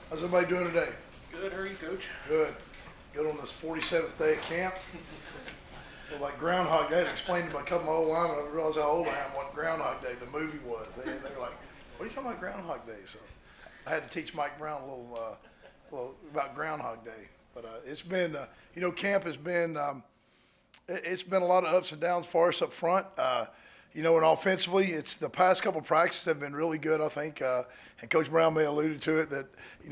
How's everybody doing today? Good, how are you, Coach? Good. Good on this 47th day of camp. Feel like Groundhog Day. I explained to a couple of my old linemen, I realized how old I am, what Groundhog Day, the movie was. They were like, what are you talking about Groundhog Day? So I had to teach Mike Brown a little about Groundhog Day. But it's been, camp has been, it's been a lot of ups and downs for us up front. And offensively, it's the past couple of practices have been really good, I think. And Coach Brown may have alluded to it that,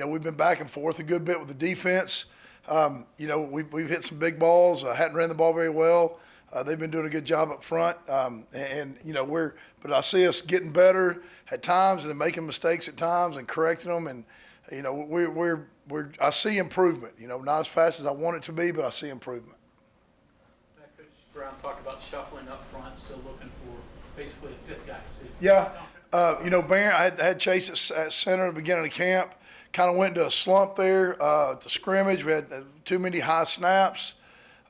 we've been back and forth a good bit with the defense. We've hit some big balls. Hadn't ran the ball very well. They've been doing a good job up front. But I see us getting better at times and then making mistakes at times and correcting them. And, I see improvement, not as fast as I want it to be, but I see improvement. Coach Brown talked about shuffling up front, still looking for basically a fifth guy. Yeah. Barron, I had Chase at center at the beginning of camp. Kind of went into a slump there at the scrimmage. We had too many high snaps,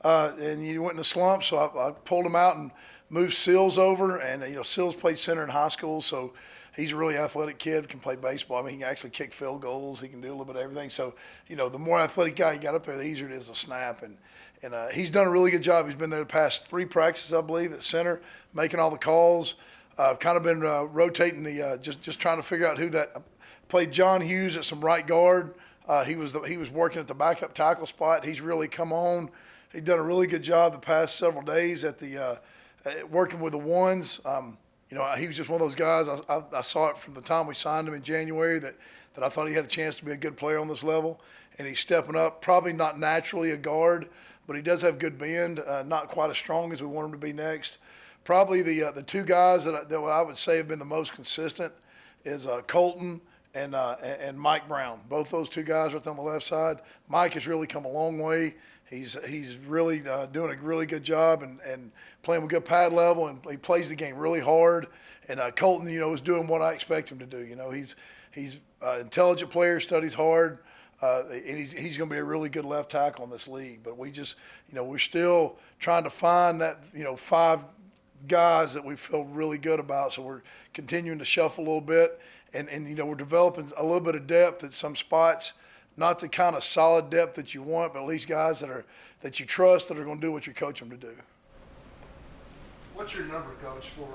and he went in a slump. So I pulled him out and moved Sills over. And, Sills played center in high school, so he's a really athletic kid, can play baseball. I mean, he can actually kick field goals. He can do a little bit of everything. So, the more athletic guy you got up there, the easier it is to snap. And he's done a really good job. He's been there the past 3 practices, I believe, at center, making all the calls. I've kind of been rotating just trying to figure out who that played. John Hughes at some right guard. He was working at the backup tackle spot. He's really come on. He's done a really good job the past several days at the working with the ones. He was just one of those guys. I saw it from the time we signed him in January that I thought he had a chance to be a good player on this level, and he's stepping up. Probably not naturally a guard, but he does have good bend. Not quite as strong as we want him to be next. Probably the 2 guys that I would say have been the most consistent is Colton and Mike Brown. Both those 2 guys right there on the left side. Mike has really come a long way. He's really doing a really good job and playing with good pad level, and he plays the game really hard. And Colton, is doing what I expect him to do. He's an intelligent player, studies hard, and he's going to be a really good left tackle in this league. But we just, we're still trying to find that, 5 guys that we feel really good about. So we're continuing to shuffle a little bit, and we're developing a little bit of depth at some spots. Not the kind of solid depth that you want, but at least guys that you trust that are going to do what you coach them to do. What's your number, Coach, for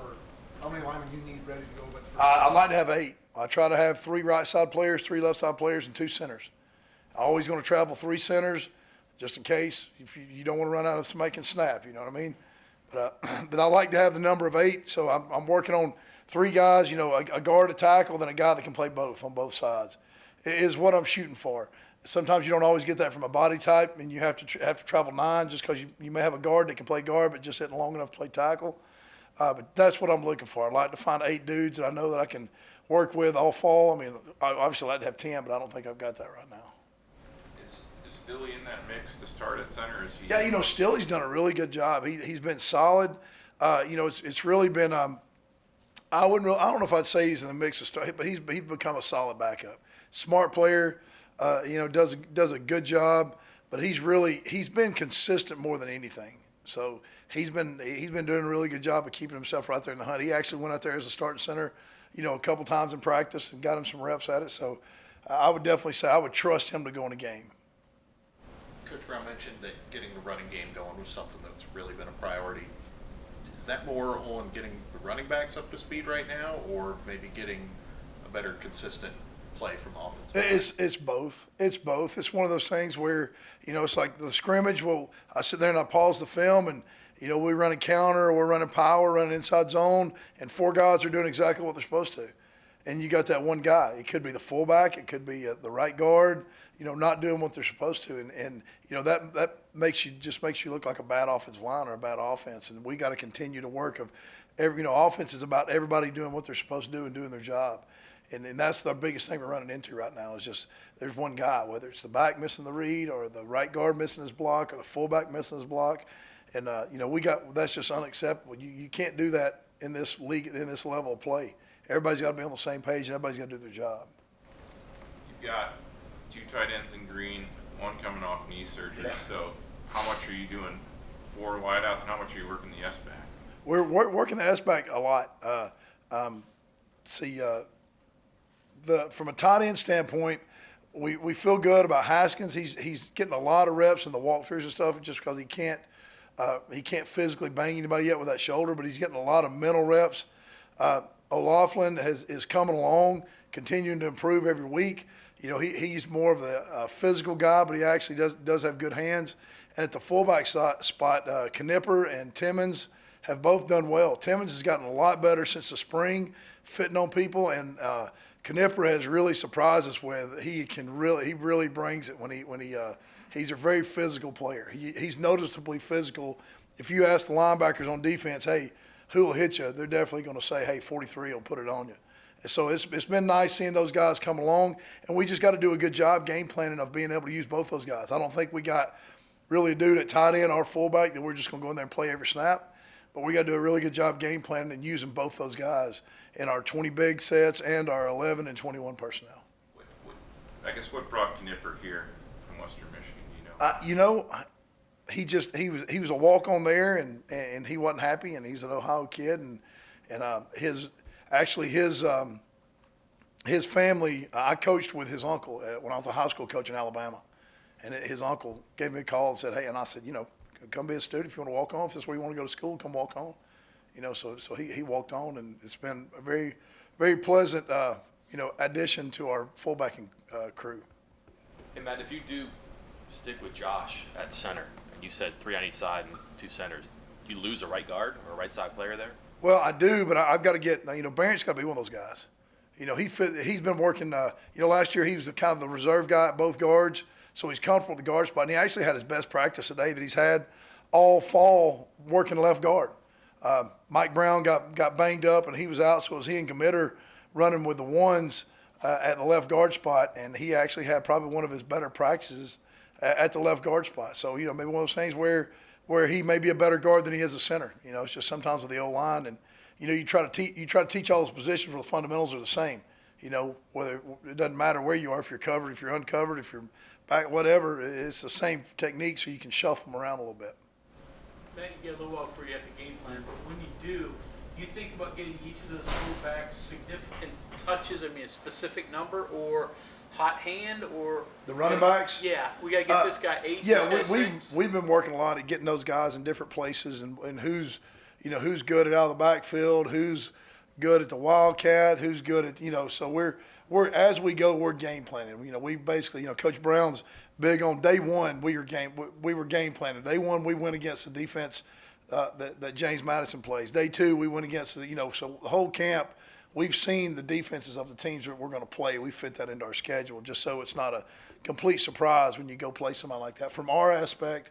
how many linemen you need ready to go? I'd like to have 8. I try to have 3 right side players, 3 left side players, and 2 centers. I'm always going to travel 3 centers just in case if you don't want to run out of somebody can snap. You know what I mean? But I like to have the number of 8, so I'm working on 3 guys. A guard, a tackle, then a guy that can play both on both sides. Is what I'm shooting for. Sometimes you don't always get that from a body type, and you have to travel 9 just because you may have a guard that can play guard but just isn't long enough to play tackle. But that's what I'm looking for. I'd like to find 8 dudes that I know that I can work with all fall. I mean, I obviously like to have 10, but I don't think I've got that right now. Is Stilly in that mix to start at center? Is he? Yeah, Stilly's done a really good job. He's been solid. It's really been. I don't know if I'd say he's in the mix to start, but he's become a solid backup. Smart player, does a good job, but he's been consistent more than anything. So he's been doing a really good job of keeping himself right there in the hunt. He actually went out there as a starting center, a couple times in practice and got him some reps at it. So I would definitely say I would trust him to go in a game. Coach Brown mentioned that getting the running game going was something that's really been a priority. Is that more on getting the running backs up to speed right now, or maybe getting a better consistent play from the offense? It's both. It's both. It's one of those things where, it's like the scrimmage. Well, I sit there and I pause the film and, we run a counter or we're running power, running inside zone, and 4 guys are doing exactly what they're supposed to. And you got that one guy. It could be the fullback. It could be the right guard, not doing what they're supposed to. And that makes you look like a bad offensive line or a bad offense. And we got to continue to work offense is about everybody doing what they're supposed to do and doing their job. And that's the biggest thing we're running into right now is just there's one guy, whether it's the back missing the read or the right guard missing his block or the fullback missing his block. And, that's just unacceptable. You can't do that in this league, in this level of play. Everybody's got to be on the same page and everybody's got to do their job. You've got 2 tight ends in green, 1 coming off knee surgery. Yeah. So how much are you doing 4 wideouts and how much are you working the S-back? We're working the S-back a lot. From a tight end standpoint, we feel good about Haskins. He's getting a lot of reps in the walkthroughs and stuff just because he can't physically bang anybody yet with that shoulder, but he's getting a lot of mental reps. O'Laughlin is coming along, continuing to improve every week. He's more of a physical guy, but he actually does have good hands. And at the fullback spot, Knipper and Timmons have both done well. Timmons has gotten a lot better since the spring, fitting on people, and Knipper has really surprised us with he really brings it he's a very physical player. He's noticeably physical. If you ask the linebackers on defense, hey, who will hit you? They're definitely going to say, hey, 43 will put it on you. And so it's been nice seeing those guys come along, and we just got to do a good job game planning of being able to use both those guys. I don't think we got really a dude at tight end or fullback that we're just going to go in there and play every snap, but we got to do a really good job game planning and using both those guys in our 20 big sets and our 11 and 21 personnel. I guess what brought Knipper here from Western Michigan, He was a walk on there, and he wasn't happy, and he's an Ohio kid, and his family. I coached with his uncle when I was a high school coach in Alabama, and his uncle gave me a call and said, hey, and I said, come be a student if you want to walk on. If this is where you want to go to school, come walk on. So he walked on, and it's been a very, very pleasant addition to our fullbacking crew. Hey Matt, if you do stick with Josh at center, and you said 3 on each side and 2 centers, do you lose a right guard or a right side player there? Well, I do, but I've got to get Barrett's got to be one of those guys. He's been working. Last year he was kind of the reserve guy at both guards, so he's comfortable at the guard spot. And he actually had his best practice today that he's had all fall working left guard. Mike Brown got banged up and he was out, so it was he and Gamitter running with the ones at the left guard spot, and he actually had probably one of his better practices at the left guard spot. So maybe one of those things where he may be a better guard than he is a center. It's just sometimes with the O-line, and you try to teach all those positions where the fundamentals are the same. Whether it doesn't matter where you are, if you're covered, if you're uncovered, if you're back, whatever, it's the same technique, so you can shuffle them around a little bit. That can get a little while before you have the game plan, but when you do you think about getting each of those fullbacks significant touches? I mean, a specific number or hot hand or the running backs? Yeah, we got to get this guy 8. Yeah, we've been working a lot at getting those guys in different places and who's good at out of the backfield, who's good at the wildcat, who's good at so we're as we go we're game planning. We basically Coach Brown's big on day one. We were game planning. Day one we went against the defense that James Madison plays. Day two we went against so the whole camp. We've seen the defenses of the teams that we're going to play. We fit that into our schedule just so it's not a complete surprise when you go play somebody like that. From our aspect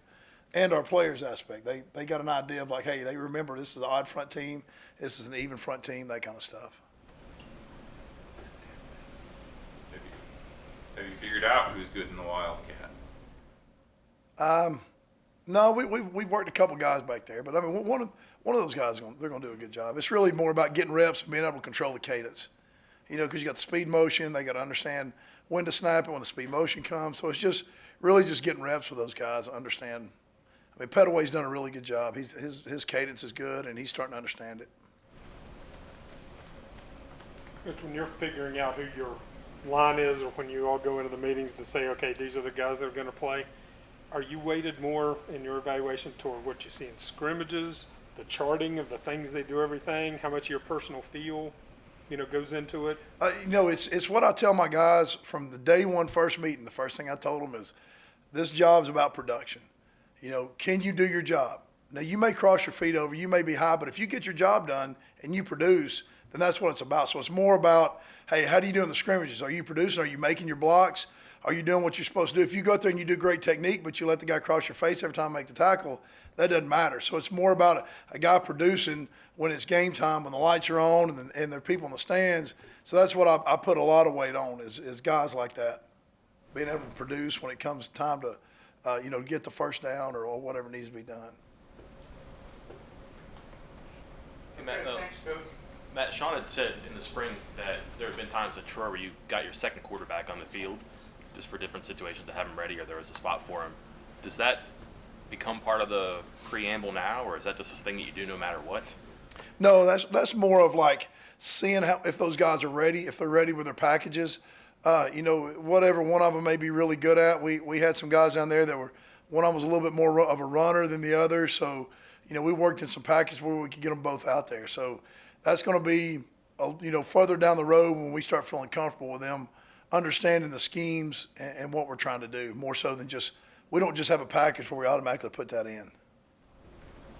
and our players' aspect, they got an idea of hey, they remember this is an odd front team, this is an even front team, that kind of stuff. Have you figured out who's good in the wildcat? No, we've worked a couple guys back there, but I mean one of those guys they're going to do a good job. It's really more about getting reps and being able to control the cadence, because you got the speed motion. They got to understand when to snap it when the speed motion comes. So it's just really just getting reps with those guys to understand. I mean, Petaway's done a really good job. His cadence is good, and he's starting to understand it. It's when you're figuring out who your line is, or when you all go into the meetings to say, okay, these are the guys that are going to play. Are you weighted more in your evaluation toward what you see in scrimmages, the charting of the things they do, everything, how much of your personal feel, goes into it? It's what I tell my guys from the day one first meeting. The first thing I told them is, this job's about production. Can you do your job? Now, you may cross your feet over, you may be high, but if you get your job done and you produce, then that's what it's about. So it's more about, hey, how do you do in the scrimmages? Are you producing? Are you making your blocks? Are you doing what you're supposed to do? If you go out there and you do great technique, but you let the guy cross your face every time you make the tackle, that doesn't matter. So it's more about a guy producing when it's game time, when the lights are on and there are people in the stands. So that's what I put a lot of weight on is guys like that, being able to produce when it comes time to, get the first down or whatever needs to be done. Hey, Matt, thanks, Coach. Matt, Sean had said in the spring that there have been times at Troy where you got your second quarterback on the field just for different situations to have him ready, or there was a spot for him. Does that become part of the preamble now, or is that just a thing that you do no matter what? No, that's more of seeing if those guys are ready, if they're ready with their packages. You know, whatever one of them may be really good at. We had some guys down there that were, one of them was a little bit more of a runner than the other. So, you know, we worked in some packages where we could get them both out there. So that's going to be, you know, further down the road when we start feeling comfortable with them, understanding the schemes and what we're trying to do, more so than just, we don't just have a package where we automatically put that in.